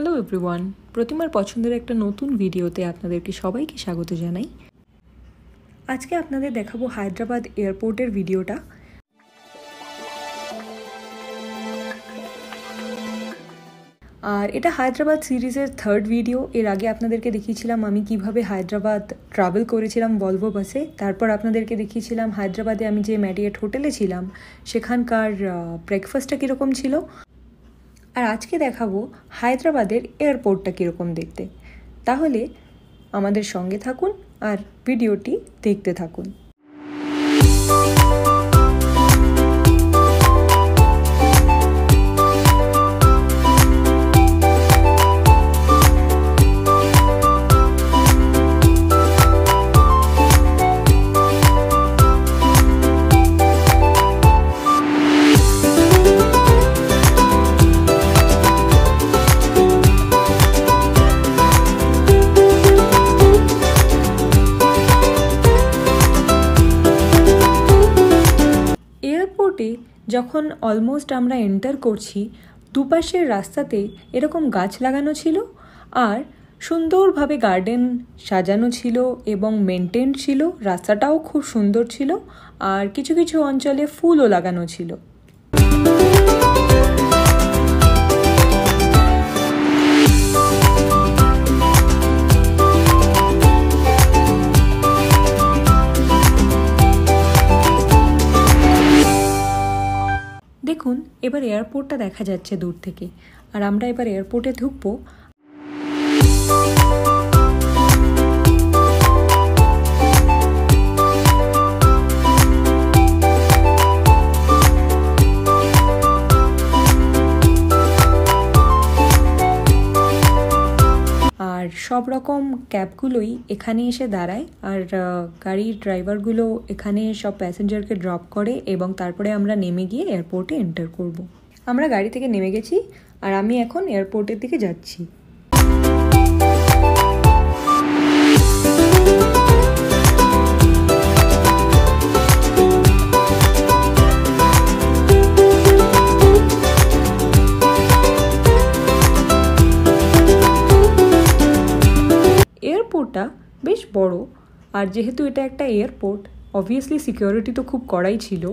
Hello everyone, প্রতিমার পছন্দের একটা নতুন ভিডিওতে আপনাদেরকে সবাইকে স্বাগত জানাই। আজকে আপনাদের দেখাবো হায়দ্রাবাদ এয়ারপোর্টের ভিডিওটা। আর এটা হায়দ্রাবাদ সিরিজের থার্ড ভিডিও। এর আগে আপনাদেরকে দেখিয়েছিলাম আমি কিভাবে হায়দ্রাবাদ ট্রাভেল করেছিলাম ভলভো বাসে। তারপর আপনাদেরকে দেখিয়েছিলাম হায়দ্রাবাদে আমি যে ম্যারিয়েট হোটেলে ছিলাম সেখানকার ব্রেকফাস্টটা কীরকম ছিল। আর আজকে দেখাবো হায়দ্রাবাদের এয়ারপোর্টটা কীরকম দেখতে। তাহলে আমাদের সঙ্গে থাকুন আর ভিডিওটি দেখতে থাকুন। এয়ারপোর্টে যখন অলমোস্ট আমরা এন্টার করছি, দুপাশের রাস্তাতে এরকম গাছ লাগানো ছিল আর সুন্দরভাবে গার্ডেন সাজানো ছিল এবং মেনটেন ছিল। রাস্তাটাও খুব সুন্দর ছিল আর কিছু কিছু অঞ্চলে ফুলও লাগানো ছিল। দেখুন, এবার এয়ারপোর্টটা দেখা যাচ্ছে দূর থেকে আর আমরা এবার এয়ারপোর্টে ঢুকবো। আর সব রকম ক্যাবগুলোই এখানে এসে দাঁড়ায় আর গাড়ির ড্রাইভারগুলো এখানে সব প্যাসেঞ্জারকে ড্রপ করে এবং তারপরে আমরা নেমে গিয়ে এয়ারপোর্টে এন্টার করব। আমরা গাড়ি থেকে নেমে গেছি আর আমি এখন এয়ারপোর্টের দিকে যাচ্ছি। এয়ারপোর্টটা বেশ বড় আর যেহেতু এটা একটা এয়ারপোর্ট, অবভিয়াসলি সিকিউরিটি তো খুব কড়াই ছিল।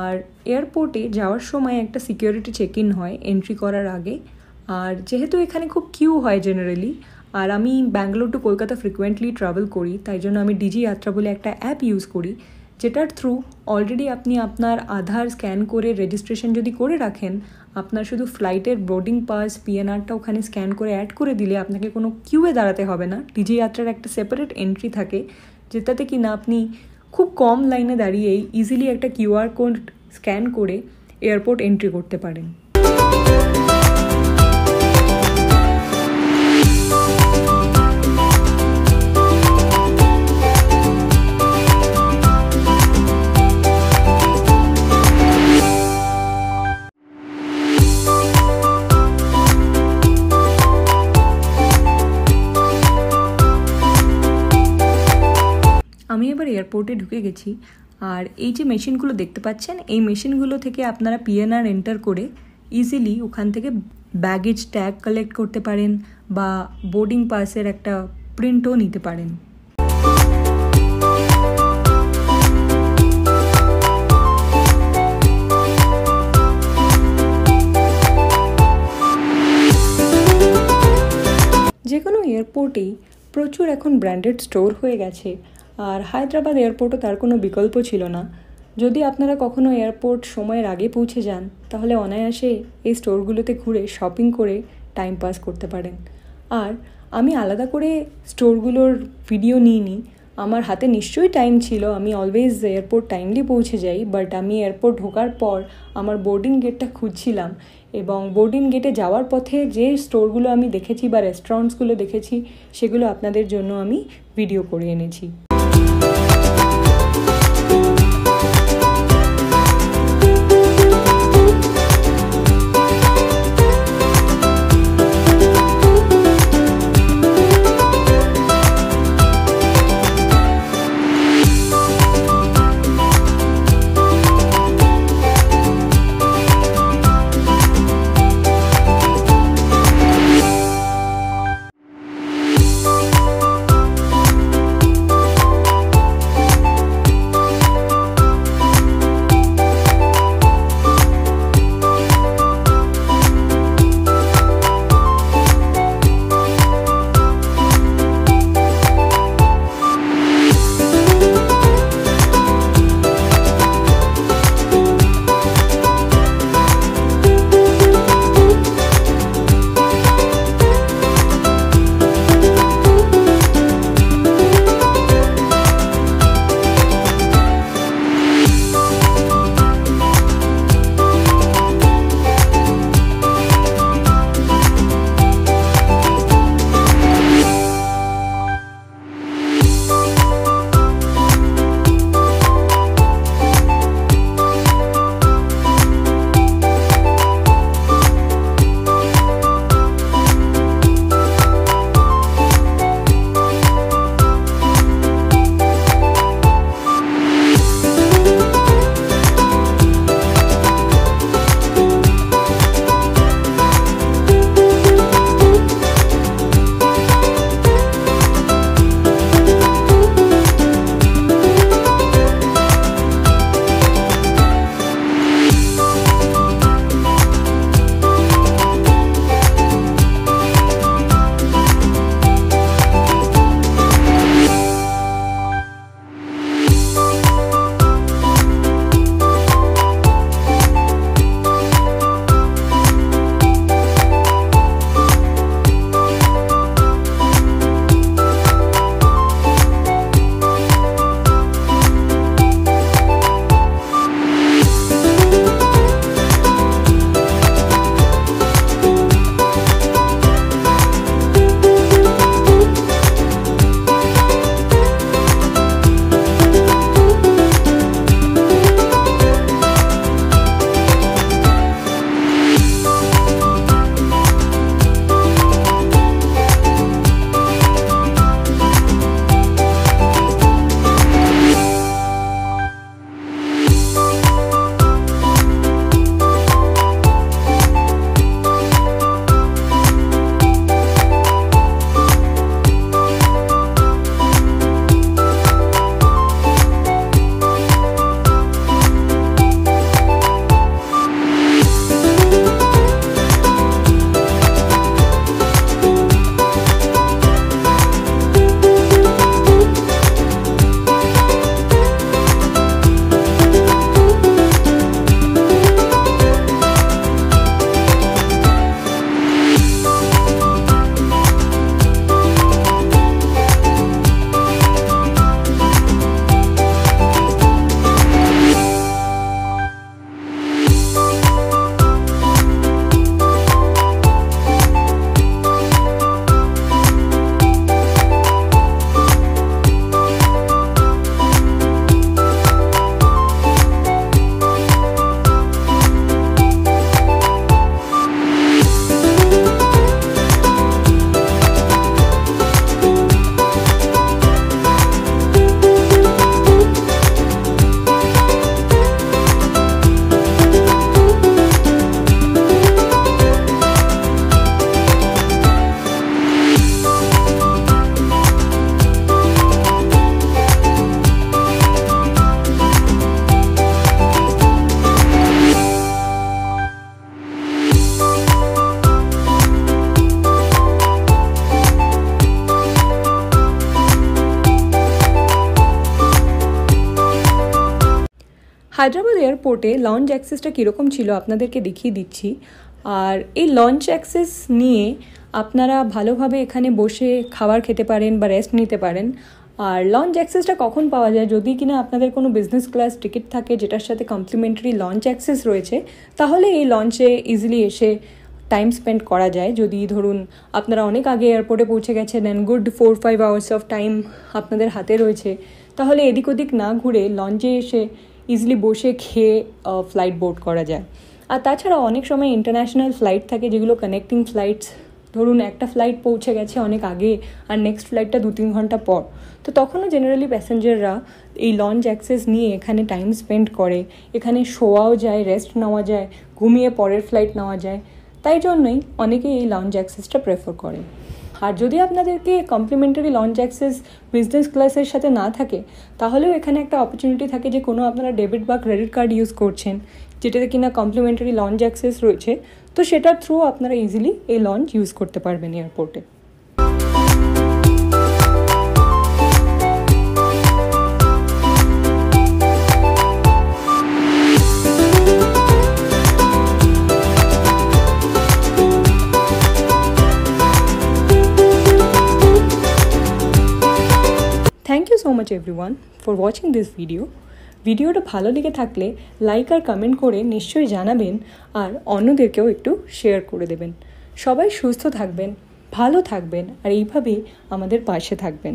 আর এয়ারপোর্টে যাওয়ার সময় একটা সিকিউরিটি চেক ইন হয় এন্ট্রি করার আগে। আর যেহেতু এখানে খুব কিউ হয় জেনারেলি, আর আমি Bangalore to Kolkata frequently travel করি, তাই জন্য আমি ডিজি যাত্রা বলে একটা অ্যাপ ইউজ করি, যেটার থ্রু অলরেডি আপনি আপনার আধার স্ক্যান করে রেজিস্ট্রেশন যদি করে রাখেন, আপনার শুধু ফ্লাইটের বোর্ডিং পাস পিএনআরটা ওখানে স্ক্যান করে অ্যাড করে দিলে আপনাকে কোনো কিউয়ে দাঁড়াতে হবে না। ডিজি যাত্রার একটা সেপারেট এন্ট্রি থাকে, যেটাতে কি না আপনি খুব কম লাইনে দাঁড়িয়েই ইজিলি একটা কিউআর কোড স্ক্যান করে এয়ারপোর্ট এন্ট্রি করতে পারেন। আমি এবার এয়ারপোর্টে ঢুকে গেছি আর এই যে মেশিনগুলো দেখতে পাচ্ছেন, এই মেশিনগুলো থেকে আপনারা পিএনআর এন্টার করে ইজিলি ওখান থেকে ব্যাগেজ ট্যাগ কালেক্ট করতে পারেন বা বোর্ডিং পাসের একটা প্রিন্টও নিতে পারেন। যে কোনো এয়ারপোর্টেই প্রচুর এখন ব্র্যান্ডেড স্টোর হয়ে গেছে আর হায়দ্রাবাদ এয়ারপোর্টও তার কোনো বিকল্প ছিল না। যদি আপনারা কখনো এয়ারপোর্ট সময়ের আগে পৌঁছে যান, তাহলে অনায়াসে এই স্টোরগুলোতে ঘুরে শপিং করে টাইম পাস করতে পারেন। আর আমি আলাদা করে স্টোরগুলোর ভিডিও নিইনি, আমার হাতে নিশ্চয়ই টাইম ছিল, আমি অলওয়েজ এয়ারপোর্ট টাইমলি পৌঁছে যাই। বাট আমি এয়ারপোর্ট ঢোকার পর আমার বোর্ডিং গেটটা খুঁজছিলাম এবং বোর্ডিং গেটে যাওয়ার পথে যে স্টোরগুলো আমি দেখেছি বা রেস্টুরেন্টসগুলো দেখেছি, সেগুলো আপনাদের জন্য আমি ভিডিও করে এনেছি। হায়দ্রাবাদ এয়ারপোর্টে লঞ্চ অ্যাক্সেসটা কীরকম ছিল আপনাদেরকে দেখিয়ে দিচ্ছি। আর এই লঞ্চ অ্যাক্সেস নিয়ে আপনারা ভালোভাবে এখানে বসে খাবার খেতে পারেন বা রেস্ট নিতে পারেন। আর লঞ্চ অ্যাক্সেসটা কখন পাওয়া যায়, যদি কিনা আপনাদের কোনো বিজনেস ক্লাস টিকিট থাকে যেটার সাথে কমপ্লিমেন্টারি লঞ্চ অ্যাক্সেস রয়েছে, তাহলে এই লঞ্চে ইজিলি এসে টাইম স্পেন্ড করা যায়। যদি ধরুন আপনারা অনেক আগে এয়ারপোর্টে পৌঁছে গেছেন and good 4-5 hours of time আপনাদের হাতে রয়েছে, তাহলে এদিক ওদিক না ঘুরে লঞ্চে এসে ইজিলি বসে খেয়ে ফ্লাইট বোর্ড করা যায়। আর তাছাড়া অনেক সময় ইন্টারন্যাশনাল ফ্লাইট থাকে যেগুলো কানেক্টিং ফ্লাইটস, ধরুন একটা ফ্লাইট পৌঁছে গেছে অনেক আগে আর নেক্সট ফ্লাইটটা 2-3 ঘন্টা পর, তো তখনও জেনারেলি প্যাসেঞ্জাররা এই লঞ্চ অ্যাক্সেস নিয়ে এখানে টাইম স্পেন্ড করে, এখানে শোয়াও যায়, রেস্ট নেওয়া যায়, ঘুমিয়ে পরের ফ্লাইট নেওয়া যায়। তাই জন্যই অনেকেই এই লঞ্চ অ্যাক্সেসটা প্রেফার করে। আর যদি আপনাদেরকে কমপ্লিমেন্টারি লঞ্চ অ্যাক্সেস বিজনেস ক্লাসের সাথে না থাকে, তাহলেও এখানে একটা অপরচুনিটি থাকে যে কোনো আপনারা ডেবিট বা ক্রেডিট কার্ড ইউজ করছেন যেটাতে কিনা কমপ্লিমেন্টারি লঞ্চ অ্যাক্সেস রয়েছে, তো সেটার থ্রু আপনারা ইজিলি এই লঞ্চ ইউজ করতে পারবেন এয়ারপোর্টে। Thank you so much everyone for watching this video. ভিডিওটা ভালো লেগে থাকলে লাইক আর কমেন্ট করে নিশ্চয়ই জানাবেন, আর অন্যদেরকেও একটু শেয়ার করে দেবেন। সবাই সুস্থ থাকবেন, ভালো থাকবেন, আর এইভাবেই আমাদের পাশে থাকবেন।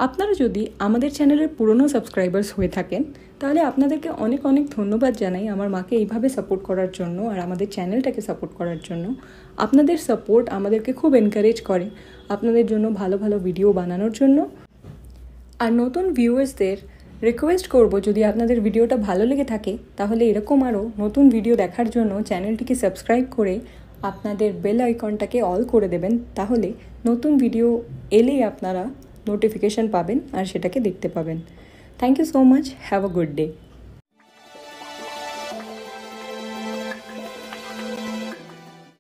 আপনারা যদি আমাদের চ্যানেলের পুরনো সাবস্ক্রাইবার্স হয়ে থাকেন, তাহলে আপনাদেরকে অনেক অনেক ধন্যবাদ জানাই আমার মাকে এইভাবে সাপোর্ট করার জন্য আর আমাদের চ্যানেলটাকে সাপোর্ট করার জন্য। আপনাদের সাপোর্ট আমাদেরকে খুব এনকারেজ করে আপনাদের জন্য ভালো ভালো ভিডিও বানানোর জন্য। আর নতুন ভিউয়ার্সদের রিকোয়েস্ট করব, যদি আপনাদের ভিডিওটা ভালো লেগে থাকে তাহলে এরকম আরও নতুন ভিডিও দেখার জন্য চ্যানেলটিকে সাবস্ক্রাইব করে আপনাদের বেল আইকনটাকে অল করে দেবেন, তাহলে নতুন ভিডিও এলেই আপনারা নোটিফিকেশন পাবেন আর সেটাকে দেখতে পাবেন। Thank you so much, have a good day.